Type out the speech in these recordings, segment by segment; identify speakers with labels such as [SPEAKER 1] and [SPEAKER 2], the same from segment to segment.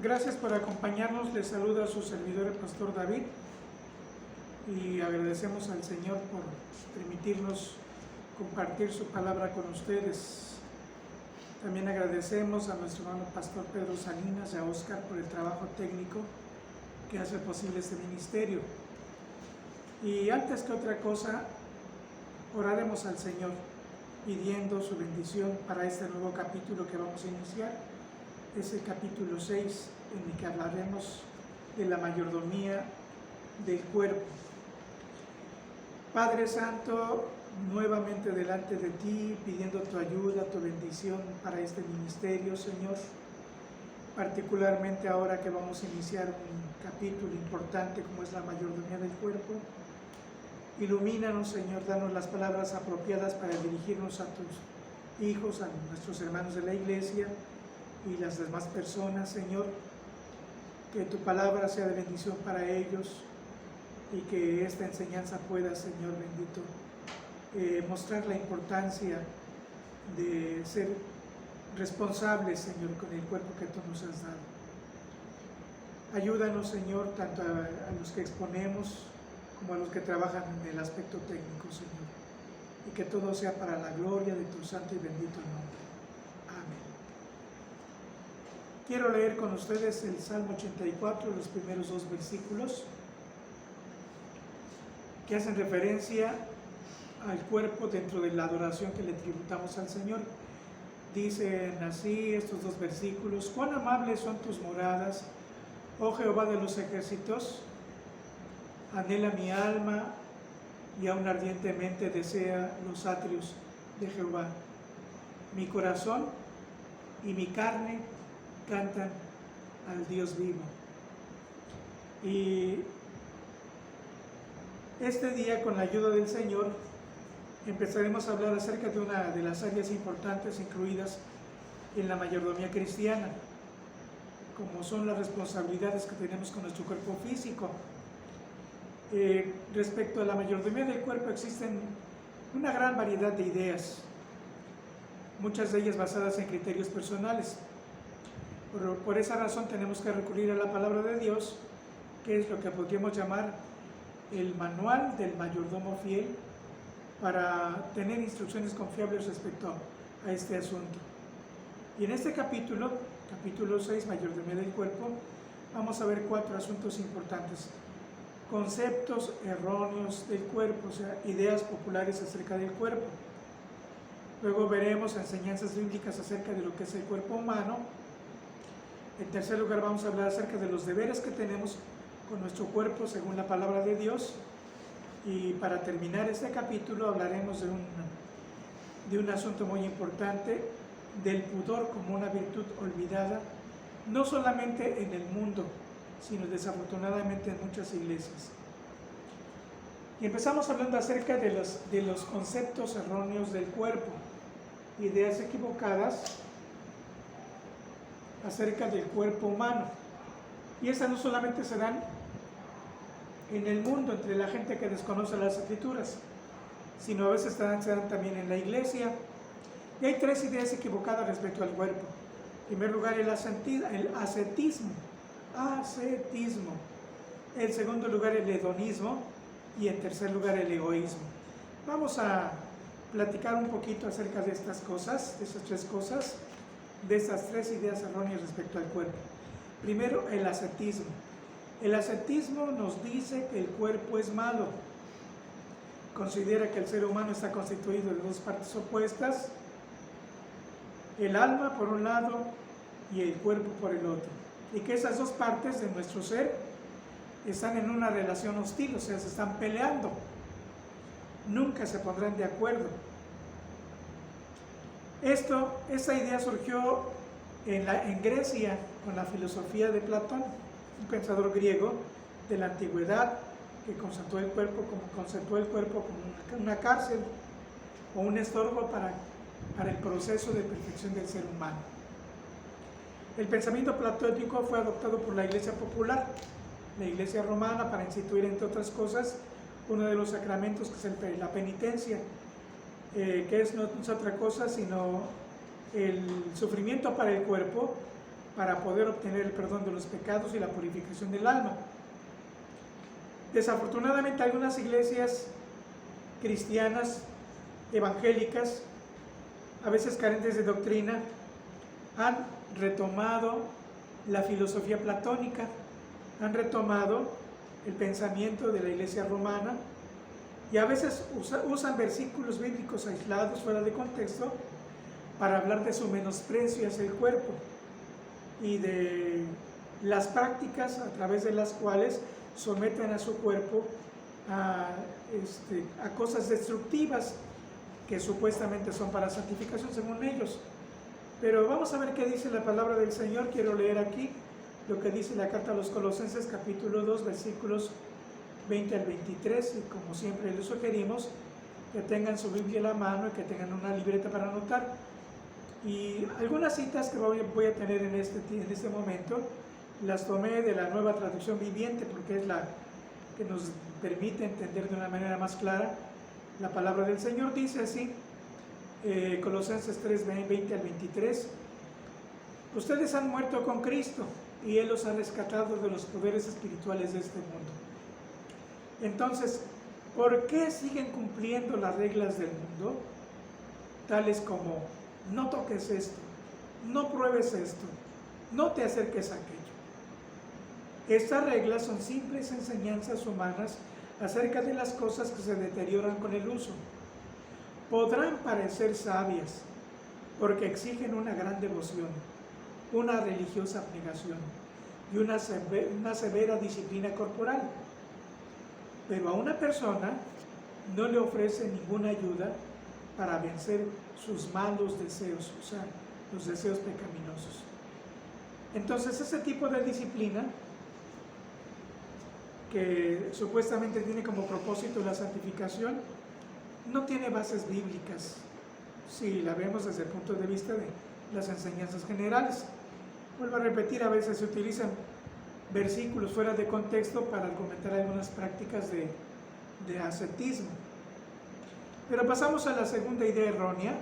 [SPEAKER 1] Gracias por acompañarnos. Les saluda a su servidor, el pastor David, y agradecemos al Señor por permitirnos compartir su palabra con ustedes. También agradecemos a nuestro hermano pastor Pedro Salinas y a Oscar por el trabajo técnico que hace posible este ministerio. Y antes que otra cosa, oraremos al Señor pidiendo su bendición para este nuevo capítulo que vamos a iniciar. Es el capítulo 6, en el que hablaremos de la mayordomía del cuerpo. Padre Santo, nuevamente delante de ti, pidiendo tu ayuda, tu bendición para este ministerio, Señor. Particularmente ahora que vamos a iniciar un capítulo importante como es la mayordomía del cuerpo. Ilumínanos, Señor, danos las palabras apropiadas para dirigirnos a tus hijos, a nuestros hermanos de la iglesia y las demás personas, Señor. Que tu palabra sea de bendición para ellos y que esta enseñanza pueda, Señor bendito, mostrar la importancia de ser responsables, Señor, con el cuerpo que tú nos has dado. Ayúdanos, Señor, tanto a los que exponemos como a los que trabajan en el aspecto técnico, Señor, y que todo sea para la gloria de tu santo y bendito nombre. Amén. Quiero leer con ustedes el Salmo 84, los primeros 2 versículos, que hacen referencia al cuerpo dentro de la adoración que le tributamos al Señor. Dicen así estos 2 versículos: cuán amables son tus moradas, oh Jehová de los ejércitos. Anhela mi alma y aún ardientemente desea los atrios de Jehová. Mi corazón y mi carne cantan al Dios vivo. Y este día, con la ayuda del Señor, empezaremos a hablar acerca de una de las áreas importantes incluidas en la mayordomía cristiana, como son las responsabilidades que tenemos con nuestro cuerpo físico. Respecto a la mayordomía del cuerpo existen una gran variedad de ideas, muchas de ellas basadas en criterios personales. Por esa razón tenemos que recurrir a la palabra de Dios, que es lo que podríamos llamar el manual del mayordomo fiel, para tener instrucciones confiables respecto a este asunto. Y en este capítulo 6, mayordomía del cuerpo, vamos a ver 4 asuntos importantes. Conceptos erróneos del cuerpo, o sea, ideas populares acerca del cuerpo. Luego veremos enseñanzas bíblicas acerca de lo que es el cuerpo humano. En tercer lugar, vamos a hablar acerca de los deberes que tenemos con nuestro cuerpo según la palabra de Dios. Y para terminar este capítulo hablaremos de un asunto muy importante, del pudor como una virtud olvidada, no solamente en el mundo, sino desafortunadamente en muchas iglesias. Y empezamos hablando acerca de los conceptos erróneos del cuerpo, ideas equivocadas acerca del cuerpo humano. Y estas no solamente se dan en el mundo, entre la gente que desconoce las escrituras, sino a veces se dan también en la iglesia. Y hay 3 ideas equivocadas respecto al cuerpo. En primer lugar, el ascetismo. En segundo lugar, el hedonismo. Y en tercer lugar, el egoísmo. Vamos a platicar un poquito acerca de estas cosas, de esas 3 cosas, de estas 3 ideas erróneas respecto al cuerpo. Primero, el ascetismo. El ascetismo nos dice que el cuerpo es malo. Considera que el ser humano está constituido de 2 partes opuestas, el alma por un lado y el cuerpo por el otro, y que esas 2 partes de nuestro ser están en una relación hostil, o sea, se están peleando, nunca se pondrán de acuerdo. Esta idea surgió en Grecia con la filosofía de Platón, un pensador griego de la antigüedad que conceptuó el cuerpo como una cárcel o un estorbo para el proceso de perfección del ser humano. El pensamiento platónico fue adoptado por la Iglesia popular, la Iglesia romana, para instituir, entre otras cosas, uno de los sacramentos, que es la penitencia, que no es otra cosa sino el sufrimiento para el cuerpo para poder obtener el perdón de los pecados y la purificación del alma. Desafortunadamente, algunas iglesias cristianas, evangélicas, a veces carentes de doctrina, han retomado la filosofía platónica, han retomado el pensamiento de la iglesia romana y a veces usan versículos bíblicos aislados fuera de contexto para hablar de su menosprecio hacia el cuerpo y de las prácticas a través de las cuales someten a su cuerpo a cosas destructivas que supuestamente son para santificación según ellos. Pero vamos a ver qué dice la palabra del Señor. Quiero leer aquí lo que dice la carta a los Colosenses, capítulo 2, versículos 20 al 23, y como siempre les sugerimos que tengan su Biblia a la mano y que tengan una libreta para anotar. Y algunas citas que voy a tener en este momento las tomé de la Nueva Traducción Viviente, porque es la que nos permite entender de una manera más clara la palabra del Señor. Dice así, Colosenses 3, 20 al 23: ustedes han muerto con Cristo y Él los ha rescatado de los poderes espirituales de este mundo. Entonces, ¿por qué siguen cumpliendo las reglas del mundo? Tales como: no toques esto, no pruebes esto, no te acerques a aquello. Estas reglas son simples enseñanzas humanas acerca de las cosas que se deterioran con el uso. Podrán parecer sabias porque exigen una gran devoción, una religiosa abnegación y una severa disciplina corporal. Pero a una persona no le ofrece ninguna ayuda para vencer sus malos deseos, o sea, los deseos pecaminosos. Entonces, ese tipo de disciplina, que supuestamente tiene como propósito la santificación, no tiene bases bíblicas, si la vemos desde el punto de vista de las enseñanzas generales. Vuelvo a repetir, a veces se utilizan versículos fuera de contexto para argumentar algunas prácticas de ascetismo. Pero pasamos a la segunda idea errónea,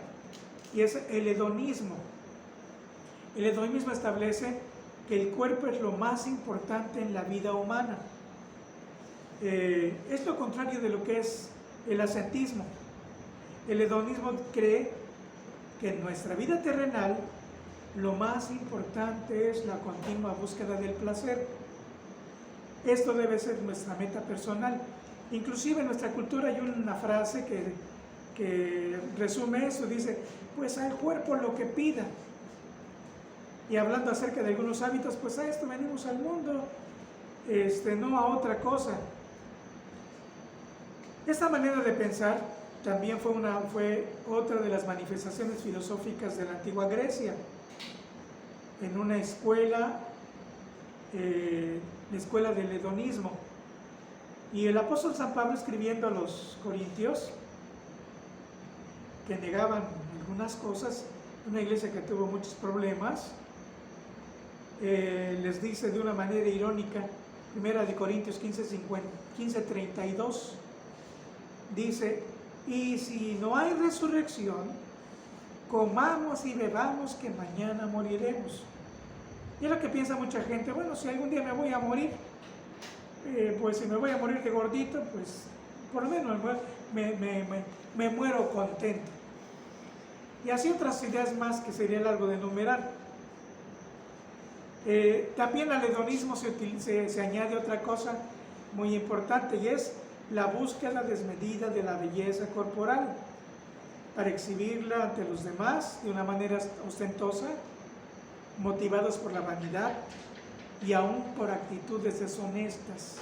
[SPEAKER 1] y es el hedonismo. El hedonismo establece que el cuerpo es lo más importante en la vida humana. Es lo contrario de lo que es el ascetismo. El hedonismo cree que en nuestra vida terrenal lo más importante es la continua búsqueda del placer. Esto debe ser nuestra meta personal. Inclusive en nuestra cultura hay una frase que resume eso, dice: pues al cuerpo lo que pida. Y hablando acerca de algunos hábitos, pues a esto venimos al mundo, no a otra cosa. Esta manera de pensar también fue otra de las manifestaciones filosóficas de la antigua Grecia. En una escuela, la escuela del hedonismo. Y el apóstol San Pablo, escribiendo a los corintios, que negaban algunas cosas, una iglesia que tuvo muchos problemas, les dice de una manera irónica, 1 Corintios 15:32, dice: y si no hay resurrección, comamos y bebamos, que mañana moriremos. Y es lo que piensa mucha gente: bueno, si algún día me voy a morir, pues si me voy a morir de gordito, pues por lo menos me muero contento. Y así otras ideas más que sería largo de enumerar. También al hedonismo se añade otra cosa muy importante, y es la búsqueda desmedida de la belleza corporal para exhibirla ante los demás de una manera ostentosa, motivados por la vanidad y aún por actitudes deshonestas.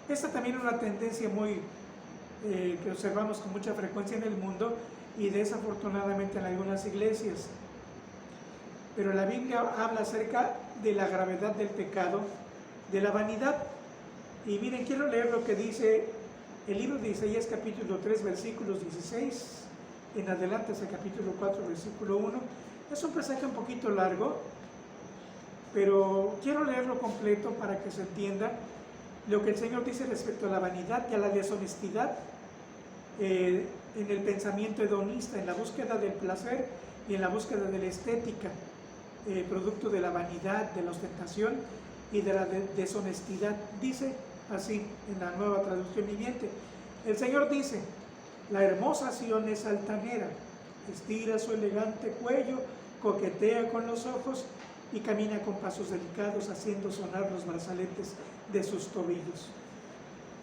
[SPEAKER 1] Esta también es una tendencia que observamos con mucha frecuencia en el mundo y desafortunadamente en algunas iglesias. Pero la Biblia habla acerca de la gravedad del pecado, de la vanidad. Y miren, quiero leer lo que dice el libro de Isaías, capítulo 3, versículos 16 en adelante, hasta capítulo 4, versículo 1. Es un pasaje un poquito largo, pero quiero leerlo completo para que se entienda lo que el Señor dice respecto a la vanidad y a la deshonestidad en el pensamiento hedonista, en la búsqueda del placer y en la búsqueda de la estética. producto de la vanidad, de la ostentación y de la deshonestidad. Dice así en la Nueva Traducción Viviente. El Señor dice: la hermosa Sión es altanera, estira su elegante cuello, coquetea con los ojos y camina con pasos delicados, haciendo sonar los brazaletes de sus tobillos.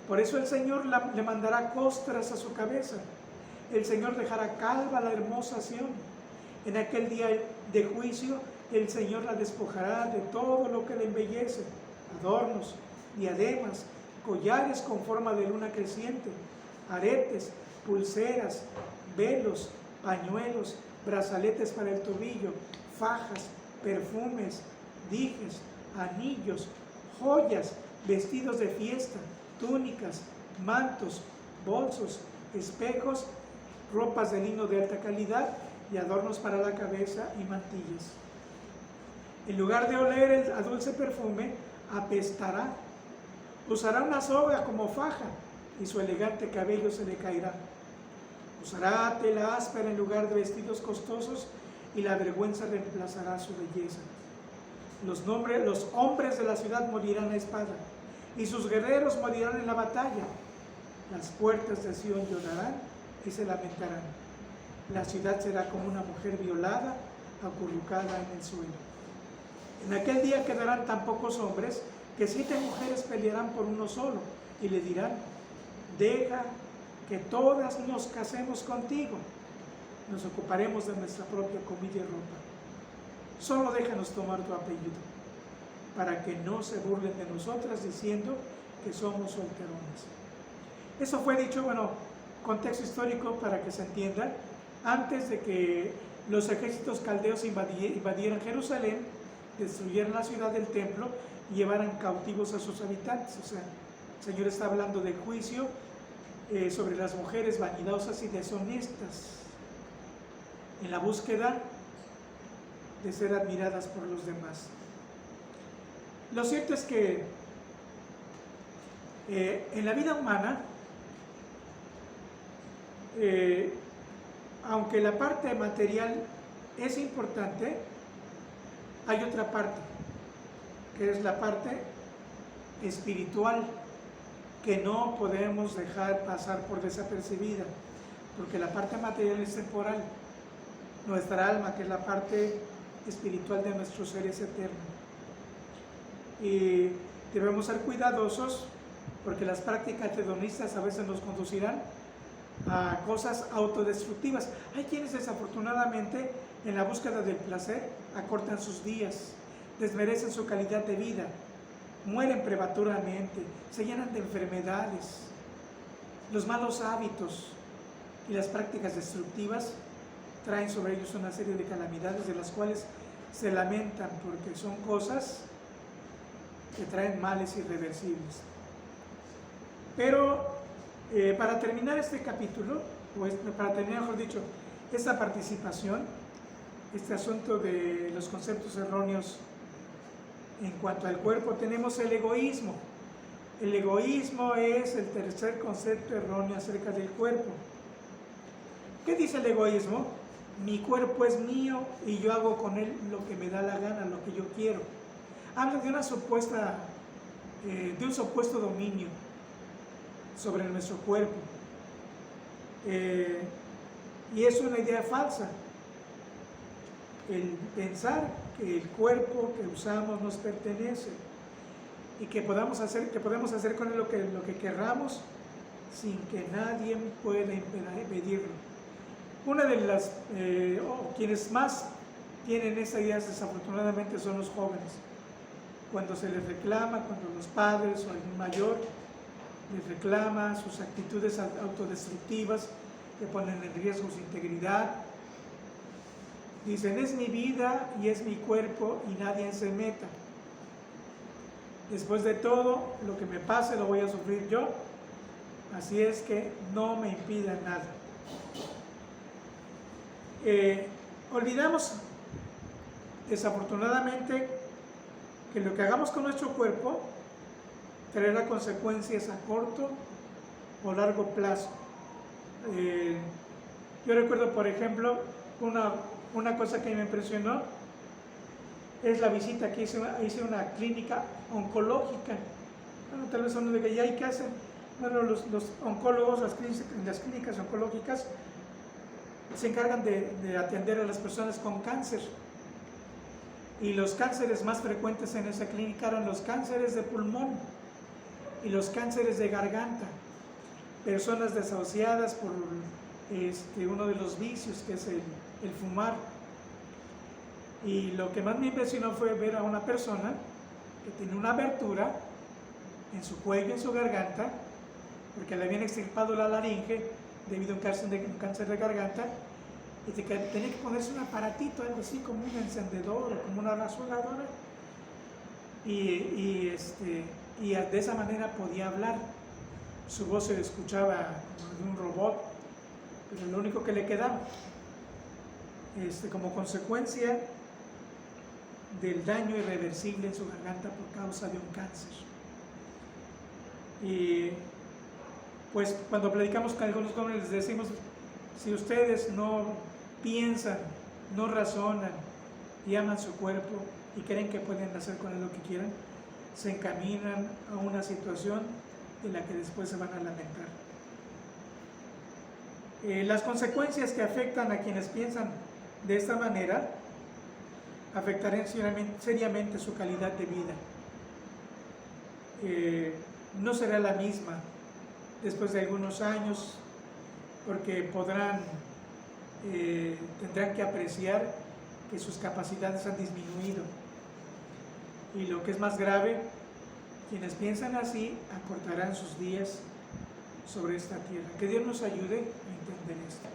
[SPEAKER 1] Por eso el Señor le mandará costras a su cabeza. El Señor dejará calva la hermosa Sión. En aquel día de juicio, el Señor la despojará de todo lo que le embellece: adornos, diademas, collares con forma de luna creciente, aretes, pulseras, velos, pañuelos, brazaletes para el tobillo, fajas, perfumes, dijes, anillos, joyas, vestidos de fiesta, túnicas, mantos, bolsos, espejos, ropas de lino de alta calidad y adornos para la cabeza y mantillas. En lugar de oler a dulce perfume, apestará. Usará una soga como faja y su elegante cabello se le caerá. Usará tela áspera en lugar de vestidos costosos y la vergüenza reemplazará su belleza. Los hombres de la ciudad morirán a espada y sus guerreros morirán en la batalla. Las puertas de Sión llorarán y se lamentarán. La ciudad será como una mujer violada, acurrucada en el suelo. En aquel día quedarán tan pocos hombres que 7 mujeres pelearán por uno solo y le dirán: deja que todas nos casemos contigo, nos ocuparemos de nuestra propia comida y ropa. Solo déjanos tomar tu apellido, para que no se burlen de nosotras diciendo que somos solterones. Eso fue dicho, contexto histórico para que se entienda, antes de que los ejércitos caldeos invadieran Jerusalén, destruyeran la ciudad del templo y llevaran cautivos a sus habitantes. O sea, el Señor está hablando del juicio sobre las mujeres vanidosas y deshonestas, en la búsqueda de ser admiradas por los demás. Lo cierto es que en la vida humana, aunque la parte material es importante, hay otra parte, que es la parte espiritual, que no podemos dejar pasar por desapercibida, porque la parte material es temporal. Nuestra alma, que es la parte espiritual de nuestro ser, es eterno. Y debemos ser cuidadosos, porque las prácticas hedonistas a veces nos conducirán a cosas autodestructivas. Hay quienes desafortunadamente en la búsqueda del placer acortan sus días, desmerecen su calidad de vida, mueren prematuramente, se llenan de enfermedades. Los malos hábitos y las prácticas destructivas traen sobre ellos una serie de calamidades de las cuales se lamentan, porque son cosas que traen males irreversibles. Pero para terminar este capítulo, para terminar, mejor dicho, esta participación, este asunto de los conceptos erróneos en cuanto al cuerpo, tenemos el egoísmo. El egoísmo es el tercer concepto erróneo acerca del cuerpo. ¿Qué dice el egoísmo? Mi cuerpo es mío y yo hago con él lo que me da la gana, lo que yo quiero. Habla de un supuesto dominio sobre nuestro cuerpo. Y es una idea falsa el pensar que el cuerpo que usamos nos pertenece y que podemos hacer con él lo que querramos sin que nadie pueda impedirlo. Una de las, quienes más tienen esa idea desafortunadamente son los jóvenes. Cuando se les reclama, cuando los padres o algún mayor les reclama sus actitudes autodestructivas que ponen en riesgo su integridad, dicen: es mi vida y es mi cuerpo y nadie se meta. Después de todo, lo que me pase lo voy a sufrir yo, así es que no me impidan nada. Olvidamos desafortunadamente que lo que hagamos con nuestro cuerpo traerá consecuencias a corto o largo plazo. Yo recuerdo, por ejemplo, una cosa que me impresionó es la visita que hice a una clínica oncológica. Bueno, tal vez uno diga, ¿y ahí qué hacen? Bueno, los oncólogos, las clínicas oncológicas se encargan de atender a las personas con cáncer. Y los cánceres más frecuentes en esa clínica eran los cánceres de pulmón y los cánceres de garganta. Personas desahuciadas por uno de los vicios, que es el fumar. Y lo que más me impresionó fue ver a una persona que tenía una abertura en su cuello, en su garganta, porque le habían extirpado la laringe debido a un cáncer de garganta, y tenía que ponerse un aparatito, algo así como un encendedor o como una rasuradora, y de esa manera podía hablar. Su voz se escuchaba como de un robot, pero lo único que le quedaba, como consecuencia del daño irreversible en su garganta por causa de un cáncer. Y pues cuando predicamos con algunos jóvenes les decimos, si ustedes no piensan, no razonan y aman su cuerpo y creen que pueden hacer con él lo que quieran, se encaminan a una situación de la que después se van a lamentar. Las consecuencias que afectan a quienes piensan de esta manera afectarán seriamente su calidad de vida. No será la misma después de algunos años, porque tendrán que apreciar que sus capacidades han disminuido. Y lo que es más grave, quienes piensan así acortarán sus días sobre esta tierra. Que Dios nos ayude a entender esto.